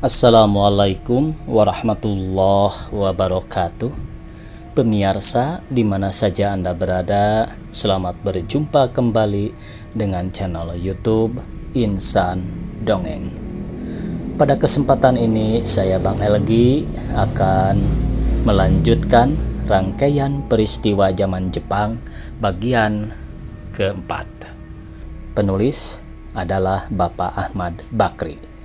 Assalamualaikum warahmatullahi wabarakatuh. Pemirsa di mana saja Anda berada, selamat berjumpa kembali dengan channel YouTube Insan Dongeng. Pada kesempatan ini saya Bang Elgi akan melanjutkan rangkaian peristiwa zaman Jepang bagian keempat. Penulis adalah Bapak Ahmad Bakri.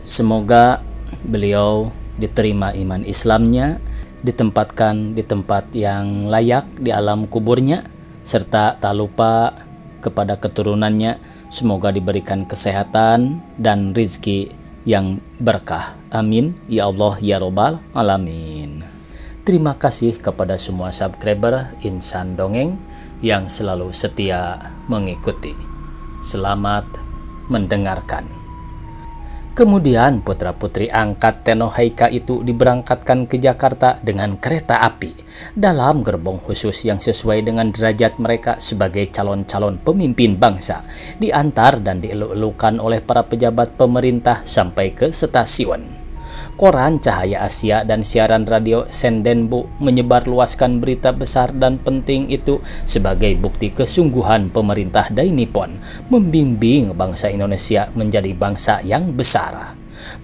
Semoga beliau diterima iman Islamnya, ditempatkan di tempat yang layak di alam kuburnya, serta tak lupa kepada keturunannya semoga diberikan kesehatan dan rizki yang berkah. Amin ya Allah ya Robbal Alamin. Terima kasih kepada semua subscriber Insan Dongeng yang selalu setia mengikuti. Selamat mendengarkan. Kemudian putra-putri angkat Tenohaika itu diberangkatkan ke Jakarta dengan kereta api dalam gerbong khusus yang sesuai dengan derajat mereka sebagai calon-calon pemimpin bangsa, diantar dan dieluk-elukan oleh para pejabat pemerintah sampai ke stasiun. Koran Cahaya Asia dan siaran radio Sendenbu menyebarluaskan berita besar dan penting itu sebagai bukti kesungguhan pemerintah Dai Nippon membimbing bangsa Indonesia menjadi bangsa yang besar.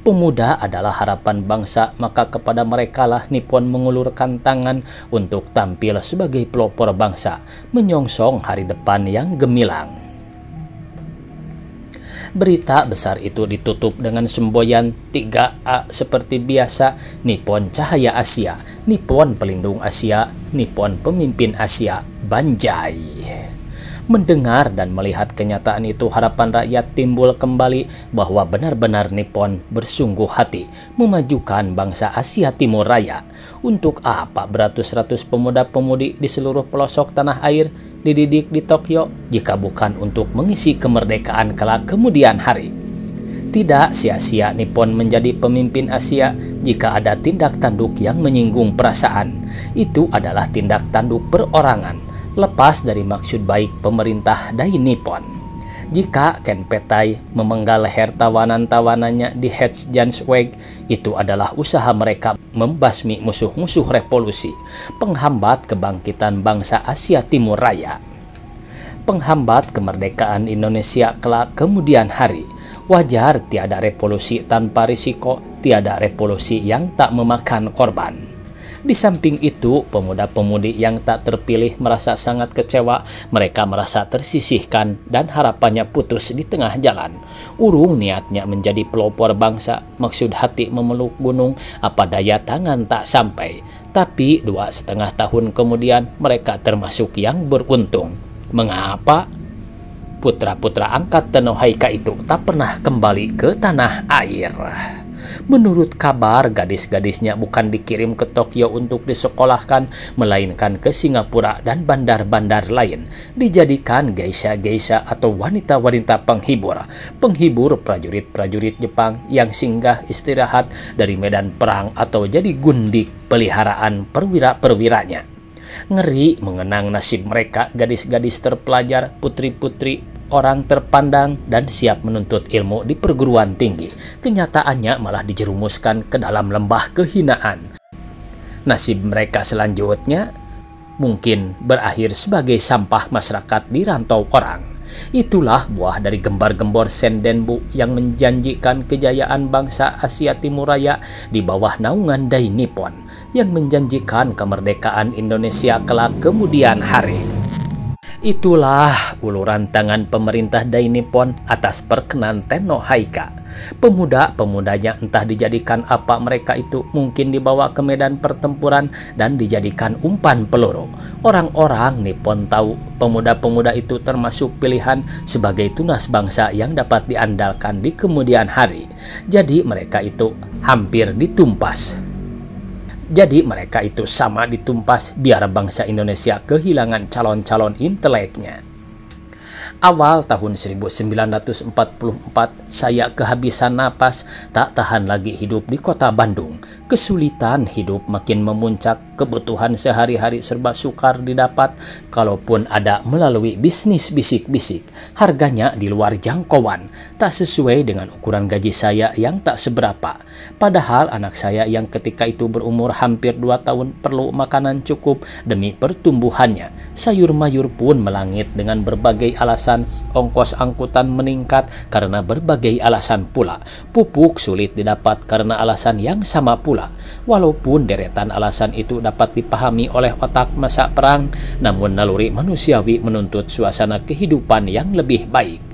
Pemuda adalah harapan bangsa, maka kepada merekalah Nippon mengulurkan tangan untuk tampil sebagai pelopor bangsa, menyongsong hari depan yang gemilang. Berita besar itu ditutup dengan semboyan 3A seperti biasa: Nippon Cahaya Asia, Nippon Pelindung Asia, Nippon Pemimpin Asia, Banjai. Mendengar dan melihat kenyataan itu, harapan rakyat timbul kembali bahwa benar-benar Nippon bersungguh hati memajukan bangsa Asia Timur Raya. Untuk apa beratus-ratus pemuda-pemudi di seluruh pelosok tanah air dididik di Tokyo jika bukan untuk mengisi kemerdekaan kelak kemudian hari? Tidak sia-sia Nippon menjadi pemimpin Asia jika ada tindak tanduk yang menyinggung perasaan. Itu adalah tindak tanduk perorangan, lepas dari maksud baik pemerintah Dai Nippon. Jika Ken Petai memenggal leher tawanan-tawanannya di Hetzjansweg, itu adalah usaha mereka membasmi musuh-musuh revolusi, penghambat kebangkitan bangsa Asia Timur Raya, penghambat kemerdekaan Indonesia kelak kemudian hari. Wajar tiada revolusi tanpa risiko, tiada revolusi yang tak memakan korban. Di samping itu, pemuda-pemudi yang tak terpilih merasa sangat kecewa. Mereka merasa tersisihkan dan harapannya putus di tengah jalan. Urung niatnya menjadi pelopor bangsa, maksud hati memeluk gunung, apa daya tangan tak sampai. Tapi 2,5 tahun kemudian mereka termasuk yang beruntung. Mengapa? Putra-putra angkat Tenohaika itu tak pernah kembali ke tanah air. Menurut kabar, gadis-gadisnya bukan dikirim ke Tokyo untuk disekolahkan, melainkan ke Singapura dan bandar-bandar lain, dijadikan geisha-geisha atau wanita-wanita penghibur prajurit-prajurit Jepang yang singgah istirahat dari medan perang atau jadi gundik peliharaan perwira-perwiranya. Ngeri mengenang nasib mereka, gadis-gadis terpelajar, putri-putri orang terpandang dan siap menuntut ilmu di perguruan tinggi. Kenyataannya malah dijerumuskan ke dalam lembah kehinaan. Nasib mereka selanjutnya mungkin berakhir sebagai sampah masyarakat di rantau orang. Itulah buah dari gembar-gembor Sendenbu yang menjanjikan kejayaan bangsa Asia Timur Raya di bawah naungan Dai Nippon, yang menjanjikan kemerdekaan Indonesia kelak kemudian hari. Itulah uluran tangan pemerintah Dai Nippon atas perkenan Tenohaika. Pemuda-pemudanya entah dijadikan apa mereka itu, mungkin dibawa ke medan pertempuran dan dijadikan umpan peluru. Orang-orang Nippon tahu pemuda-pemuda itu termasuk pilihan sebagai tunas bangsa yang dapat diandalkan di kemudian hari. Jadi mereka itu hampir ditumpas. Jadi mereka itu sama ditumpas biar bangsa Indonesia kehilangan calon-calon inteleknya. Awal tahun 1944, saya kehabisan napas, tak tahan lagi hidup di kota Bandung. Kesulitan hidup makin memuncak, kebutuhan sehari-hari serba sukar didapat, kalaupun ada melalui bisnis bisik-bisik. Harganya di luar jangkauan, tak sesuai dengan ukuran gaji saya yang tak seberapa. Padahal anak saya yang ketika itu berumur hampir 2 tahun perlu makanan cukup demi pertumbuhannya. Sayur mayur pun melangit dengan berbagai alasan, ongkos angkutan meningkat karena berbagai alasan pula. Pupuk sulit didapat karena alasan yang sama pula. Walaupun deretan alasan itu dapat dipahami oleh otak masa perang, namun naluri manusiawi menuntut suasana kehidupan yang lebih baik.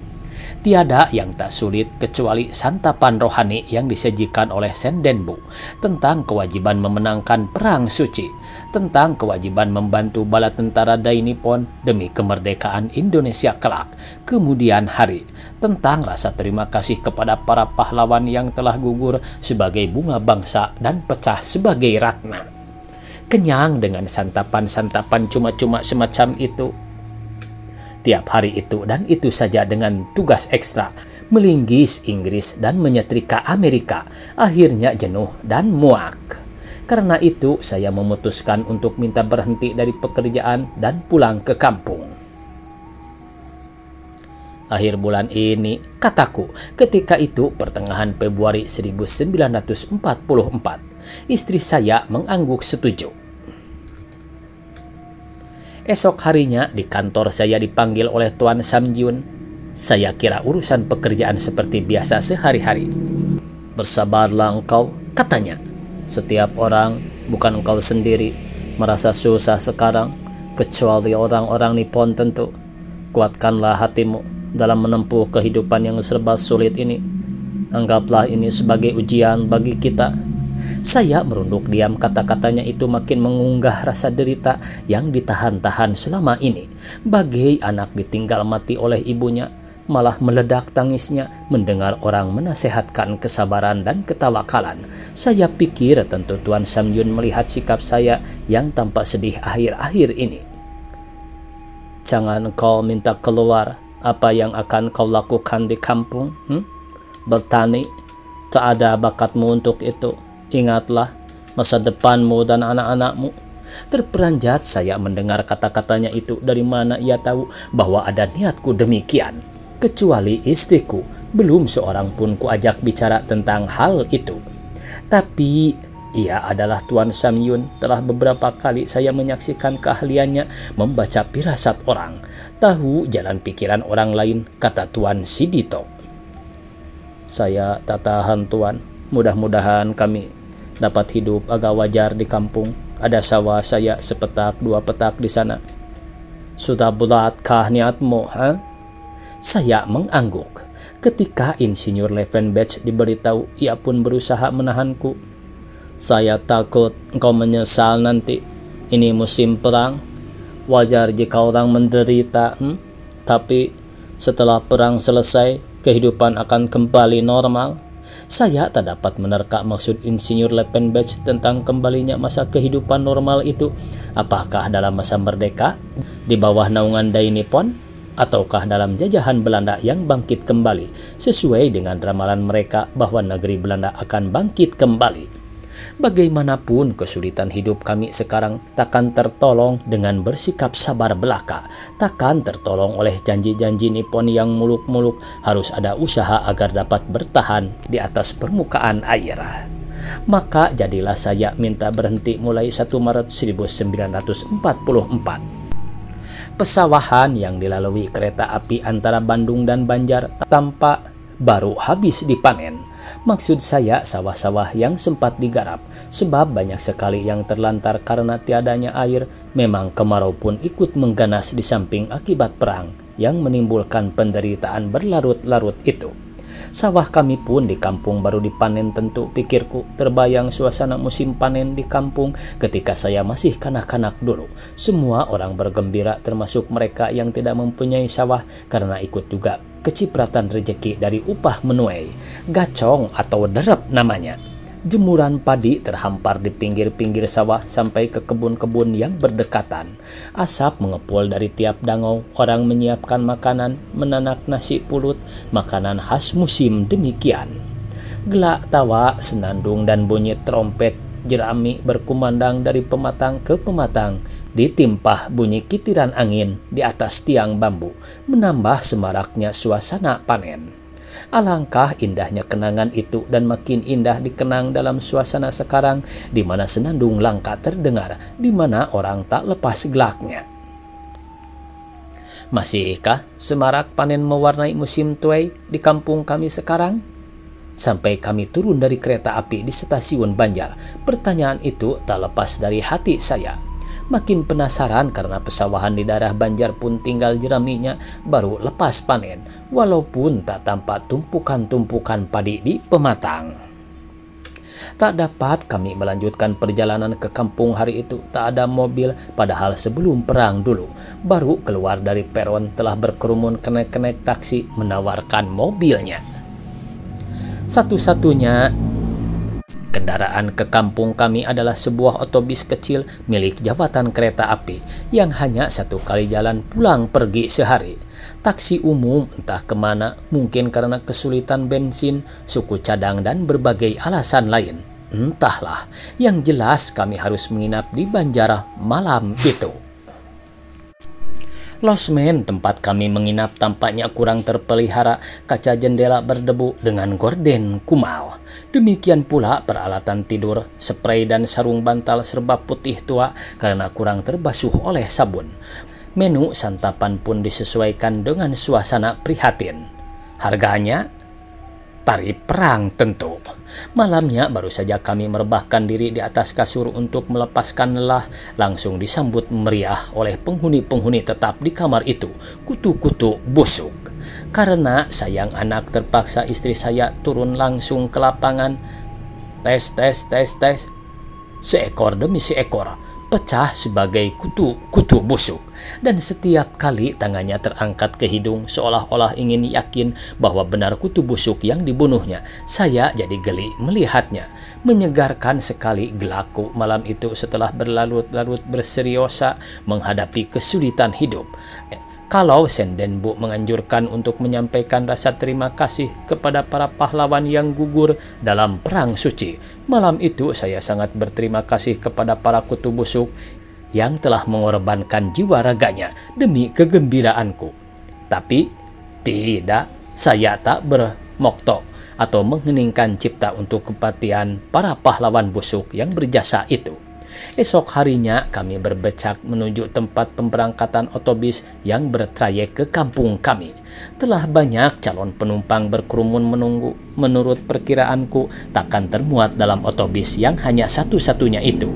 Tiada yang tak sulit kecuali santapan rohani yang disajikan oleh Sendenbu tentang kewajiban memenangkan perang suci, tentang kewajiban membantu bala tentara Dai Nippon demi kemerdekaan Indonesia kelak, kemudian hari, tentang rasa terima kasih kepada para pahlawan yang telah gugur sebagai bunga bangsa dan pecah sebagai ratna. Kenyang dengan santapan-santapan cuma-cuma semacam itu tiap hari itu dan itu saja dengan tugas ekstra melinggis Inggris dan menyetrika Amerika, akhirnya jenuh dan muak. Karena itu saya memutuskan untuk minta berhenti dari pekerjaan dan pulang ke kampung. Akhir bulan ini, kataku, ketika itu pertengahan Februari 1944, istri saya mengangguk setuju. Esok harinya di kantor saya dipanggil oleh Tuan Samjun. Saya kira urusan pekerjaan seperti biasa sehari-hari. Bersabarlah engkau, katanya. Setiap orang, bukan engkau sendiri, merasa susah sekarang, kecuali orang-orang Nippon tentu. Kuatkanlah hatimu dalam menempuh kehidupan yang serba sulit ini. Anggaplah ini sebagai ujian bagi kita. Saya merunduk diam, kata-katanya itu makin mengunggah rasa derita yang ditahan-tahan selama ini. Bagai anak ditinggal mati oleh ibunya, malah meledak tangisnya mendengar orang menasehatkan kesabaran dan ketawakalan. Saya pikir tentu Tuan Samyun melihat sikap saya yang tampak sedih akhir-akhir ini. Jangan kau minta keluar, apa yang akan kau lakukan di kampung? Bertani? Tak ada bakatmu untuk itu. Ingatlah masa depanmu dan anak-anakmu. Terperanjat saya mendengar kata-katanya itu. Dari mana ia tahu bahwa ada niatku demikian? Kecuali istriku, belum seorang pun kuajak bicara tentang hal itu. Tapi ia adalah Tuan Samyun. Telah beberapa kali saya menyaksikan keahliannya membaca firasat orang, tahu jalan pikiran orang lain, kata Tuan Sidito. Saya tak tahan, Tuan. Mudah-mudahan kami dapat hidup agak wajar di kampung. Ada sawah saya sepetak 2 petak di sana. Sudah bulatkah niatmu, ha? Saya mengangguk. Ketika Insinyur Levenbach diberitahu, ia pun berusaha menahanku. Saya takut engkau menyesal nanti. Ini musim perang. Wajar jika orang menderita, tapi setelah perang selesai, kehidupan akan kembali normal. Saya tak dapat menerka maksud Insinyur Levenbach tentang kembalinya masa kehidupan normal itu. Apakah dalam masa merdeka di bawah naungan Dai Nippon, ataukah dalam jajahan Belanda yang bangkit kembali sesuai dengan ramalan mereka bahwa negeri Belanda akan bangkit kembali. Bagaimanapun kesulitan hidup kami sekarang takkan tertolong dengan bersikap sabar belaka, takkan tertolong oleh janji-janji Nippon yang muluk-muluk. Harus ada usaha agar dapat bertahan di atas permukaan air. Maka jadilah saya minta berhenti mulai 1 Maret 1944. Pesawahan yang dilalui kereta api antara Bandung dan Banjar tampak baru habis dipanen. Maksud saya sawah-sawah yang sempat digarap, sebab banyak sekali yang terlantar karena tiadanya air. Memang kemarau pun ikut mengganas di samping akibat perang yang menimbulkan penderitaan berlarut-larut itu. Sawah kami pun di kampung baru dipanen tentu, pikirku. Terbayang suasana musim panen di kampung ketika saya masih kanak-kanak dulu. Semua orang bergembira termasuk mereka yang tidak mempunyai sawah karena ikut juga kecipratan rejeki dari upah menuai, gacong atau derep namanya. Jemuran padi terhampar di pinggir-pinggir sawah sampai ke kebun-kebun yang berdekatan. Asap mengepul dari tiap dangau. Orang menyiapkan makanan, menanak nasi pulut, makanan khas musim demikian. Gelak tawa, senandung dan bunyi trompet jerami berkumandang dari pematang ke pematang, ditimpah bunyi kitiran angin di atas tiang bambu, menambah semaraknya suasana panen. Alangkah indahnya kenangan itu dan makin indah dikenang dalam suasana sekarang di mana senandung langka terdengar, di mana orang tak lepas gelaknya. Masihkah semarak panen mewarnai musim tuai di kampung kami sekarang? Sampai kami turun dari kereta api di stasiun Banjar, pertanyaan itu tak lepas dari hati saya. Makin penasaran karena pesawahan di daerah Banjar pun tinggal jeraminya baru lepas panen, walaupun tak tampak tumpukan-tumpukan padi di pematang. Tak dapat kami melanjutkan perjalanan ke kampung hari itu. Tak ada mobil, padahal sebelum perang dulu, baru keluar dari peron telah berkerumun kenek-kenek taksi menawarkan mobilnya. Satu-satunya kendaraan ke kampung kami adalah sebuah otobus kecil milik jawatan kereta api yang hanya satu kali jalan pulang pergi sehari. Taksi umum entah kemana, mungkin karena kesulitan bensin, suku cadang, dan berbagai alasan lain. Entahlah, yang jelas kami harus menginap di Banjar malam itu. Losmen tempat kami menginap tampaknya kurang terpelihara, kaca jendela berdebu dengan gorden kumal. Demikian pula peralatan tidur, spray dan sarung bantal serba putih tua karena kurang terbasuh oleh sabun. Menu santapan pun disesuaikan dengan suasana prihatin. Harganya tarif perang tentu. Malamnya baru saja kami merebahkan diri di atas kasur untuk melepaskan lelah, langsung disambut meriah oleh penghuni-penghuni tetap di kamar itu, kutu-kutu busuk. Karena sayang anak, terpaksa istri saya turun langsung ke lapangan. Tes. Seekor demi seekor pecah sebagai kutu-kutu busuk, dan setiap kali tangannya terangkat ke hidung seolah-olah ingin yakin bahwa benar kutu busuk yang dibunuhnya. Saya jadi geli melihatnya. Menyegarkan sekali gelaku malam itu setelah berlarut-larut berseriosa menghadapi kesulitan hidup. Kalau Sendenbu menganjurkan untuk menyampaikan rasa terima kasih kepada para pahlawan yang gugur dalam perang suci, malam itu saya sangat berterima kasih kepada para kutu busuk yang telah mengorbankan jiwa raganya demi kegembiraanku. Tapi tidak, saya tak bermoktok atau mengheningkan cipta untuk kematian para pahlawan busuk yang berjasa itu. Esok harinya kami berbecak menuju tempat pemberangkatan otobus yang bertrayek ke kampung kami. Telah banyak calon penumpang berkerumun menunggu. Menurut perkiraanku, takkan termuat dalam otobus yang hanya satu-satunya itu.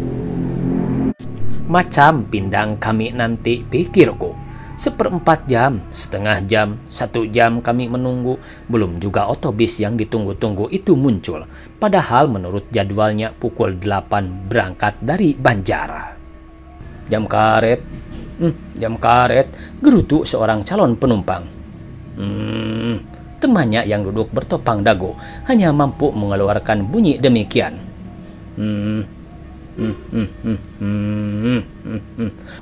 Macam pindang kami nanti, pikirku. 1/4 jam, setengah jam, 1 jam kami menunggu, belum juga otobus yang ditunggu-tunggu itu muncul. Padahal menurut jadwalnya pukul 8 berangkat dari Banjar. Jam karet, gerutu seorang calon penumpang. Temannya yang duduk bertopang dagu hanya mampu mengeluarkan bunyi demikian.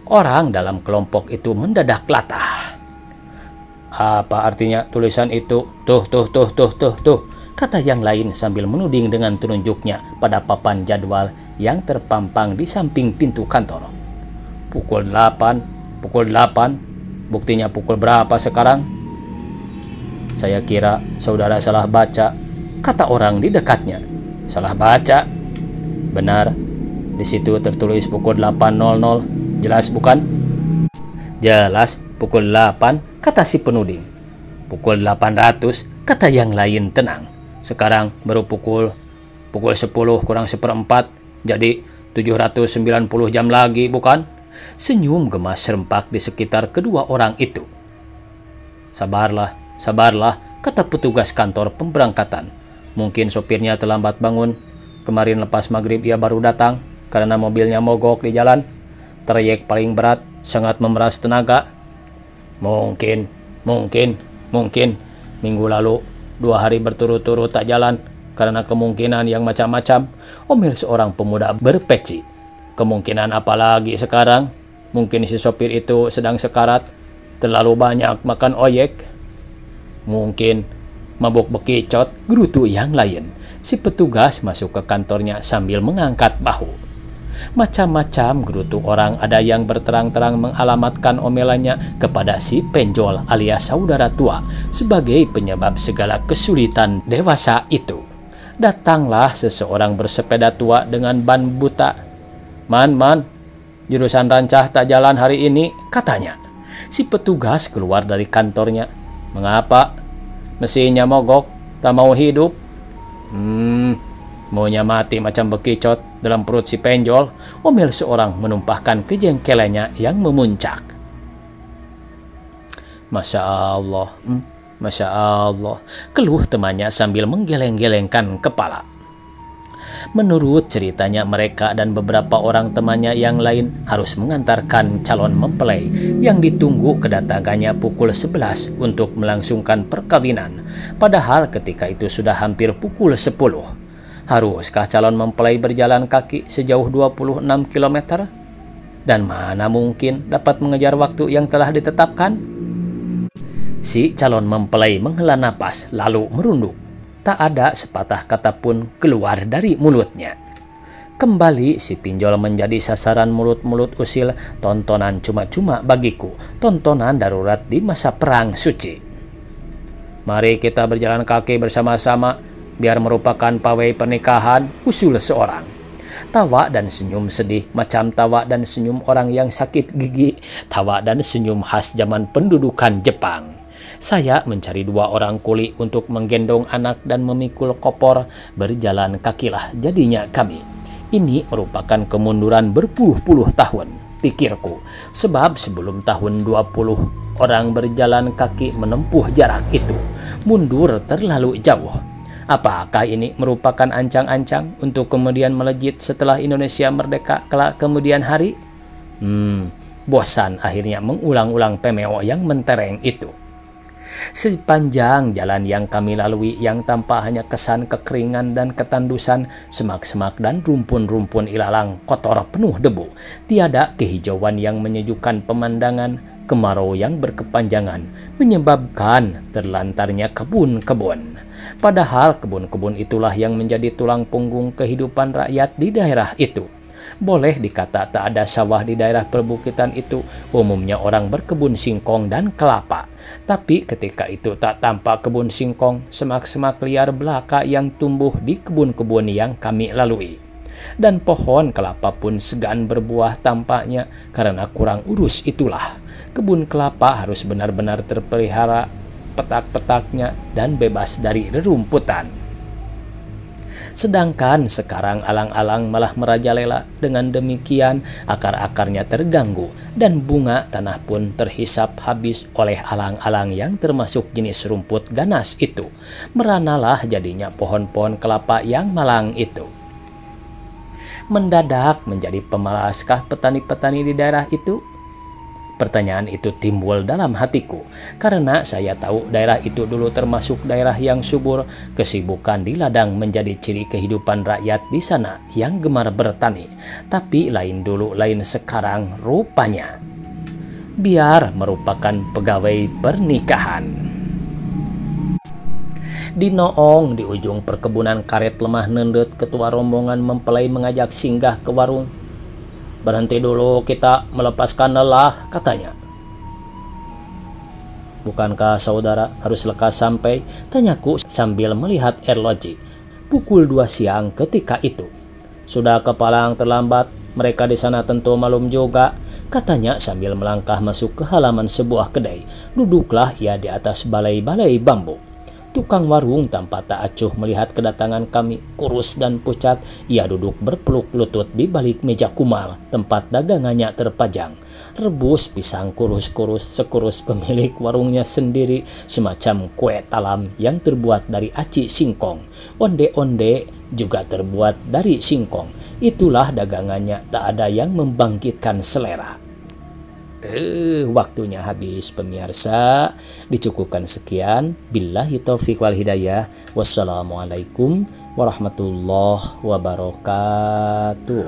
Orang dalam kelompok itu mendadak latah. Apa artinya tulisan itu? Tuh, kata yang lain sambil menuding dengan telunjuknya pada papan jadwal yang terpampang di samping pintu kantor. Pukul 8, buktinya pukul berapa sekarang? Saya kira saudara salah baca, kata orang di dekatnya. Salah baca? Benar. Di situ tertulis pukul 8.00, jelas bukan? Jelas, pukul 8, kata si penuding. Pukul 800, kata yang lain tenang. Sekarang baru pukul 10 kurang 1/4, jadi 790 jam lagi, bukan? Senyum gemas serempak di sekitar kedua orang itu. Sabarlah, kata petugas kantor pemberangkatan. Mungkin sopirnya terlambat bangun. Kemarin lepas maghrib ia baru datang. Karena mobilnya mogok di jalan, trayek paling berat, sangat memeras tenaga. Mungkin, minggu lalu 2 hari berturut-turut tak jalan, karena kemungkinan yang macam-macam, omel seorang pemuda berpeci. Kemungkinan apa lagi sekarang? Mungkin si sopir itu sedang sekarat, terlalu banyak makan oyek. Mungkin Mabok bekicot, gerutu yang lain. Si petugas masuk ke kantornya sambil mengangkat bahu. Macam-macam gerutu orang, ada yang berterang-terang mengalamatkan omelannya kepada si penjol alias saudara tua sebagai penyebab segala kesulitan dewasa itu. Datanglah seseorang bersepeda tua dengan ban buta. Man, jurusan Rancah tak jalan hari ini, katanya. Si petugas keluar dari kantornya. Mengapa? Mesinnya mogok, tak mau hidup. Maunya mati macam bekicot dalam perut si penjol, omel seorang menumpahkan kejengkelannya yang memuncak. Masya Allah, Masya Allah, keluh temannya sambil menggeleng-gelengkan kepala. Menurut ceritanya, mereka dan beberapa orang temannya yang lain harus mengantarkan calon mempelai yang ditunggu kedatangannya pukul 11 untuk melangsungkan perkawinan. Padahal ketika itu sudah hampir pukul 10. Haruskah calon mempelai berjalan kaki sejauh 26 km? Dan mana mungkin dapat mengejar waktu yang telah ditetapkan? Si calon mempelai menghela napas lalu merunduk. Tak ada sepatah kata pun keluar dari mulutnya. Kembali si pinjol menjadi sasaran mulut-mulut usil, tontonan cuma-cuma bagiku, tontonan darurat di masa perang suci. Mari kita berjalan kaki bersama-sama, biar merupakan pawai pernikahan, usul seorang. Tawa dan senyum sedih macam tawa dan senyum orang yang sakit gigi, tawa dan senyum khas zaman pendudukan Jepang. Saya mencari 2 orang kuli untuk menggendong anak dan memikul kopor. Berjalan kakilah jadinya kami. Ini merupakan kemunduran berpuluh-puluh tahun, pikirku. Sebab sebelum tahun 20 orang berjalan kaki menempuh jarak itu. Mundur terlalu jauh. Apakah ini merupakan ancang-ancang untuk kemudian melejit setelah Indonesia merdeka kelak kemudian hari? Bosan akhirnya mengulang-ulang pemeo yang mentereng itu. Sepanjang jalan yang kami lalui yang tampak hanya kesan kekeringan dan ketandusan, semak-semak dan rumpun-rumpun ilalang kotor penuh debu. Tiada kehijauan yang menyejukkan pemandangan, kemarau yang berkepanjangan menyebabkan terlantarnya kebun-kebun. Padahal kebun-kebun itulah yang menjadi tulang punggung kehidupan rakyat di daerah itu. Boleh dikata tak ada sawah di daerah perbukitan itu, umumnya orang berkebun singkong dan kelapa. Tapi ketika itu tak tampak kebun singkong, semak-semak liar belaka yang tumbuh di kebun-kebun yang kami lalui. Dan pohon kelapa pun segan berbuah tampaknya karena kurang urus itulah. Kebun kelapa harus benar-benar terpelihara petak-petaknya dan bebas dari rerumputan. Sedangkan sekarang alang-alang malah merajalela. Dengan demikian akar-akarnya terganggu dan bunga tanah pun terhisap habis oleh alang-alang yang termasuk jenis rumput ganas itu. Meranalah jadinya pohon-pohon kelapa yang malang itu. Mendadak menjadi pemalaskah petani-petani di daerah itu? Pertanyaan itu timbul dalam hatiku, karena saya tahu daerah itu dulu termasuk daerah yang subur. Kesibukan di ladang menjadi ciri kehidupan rakyat di sana yang gemar bertani. Tapi lain dulu, lain sekarang rupanya. Biar merupakan pegawai pernikahan. Di Noong, di ujung perkebunan karet lemah nendet, ketua rombongan mempelai mengajak singgah ke warung. Berhenti dulu, kita melepaskan lelah, katanya. Bukankah saudara harus lekas sampai? Tanyaku sambil melihat erloji. Pukul 2 siang ketika itu. Sudah kepalang terlambat, mereka di sana tentu malum juga, katanya sambil melangkah masuk ke halaman sebuah kedai. Duduklah ia di atas balai-balai bambu. Tukang warung tampak tak acuh melihat kedatangan kami. Kurus dan pucat, ia duduk berpeluk lutut di balik meja kumal tempat dagangannya terpajang. Rebus pisang kurus-kurus sekurus pemilik warungnya sendiri, semacam kue talam yang terbuat dari aci singkong. Onde-onde juga terbuat dari singkong. Itulah dagangannya, tak ada yang membangkitkan selera. Waktunya habis pemirsa. Dicukupkan sekian. Billahi taufiq wal hidayah. Wassalamualaikum warahmatullahi wabarakatuh.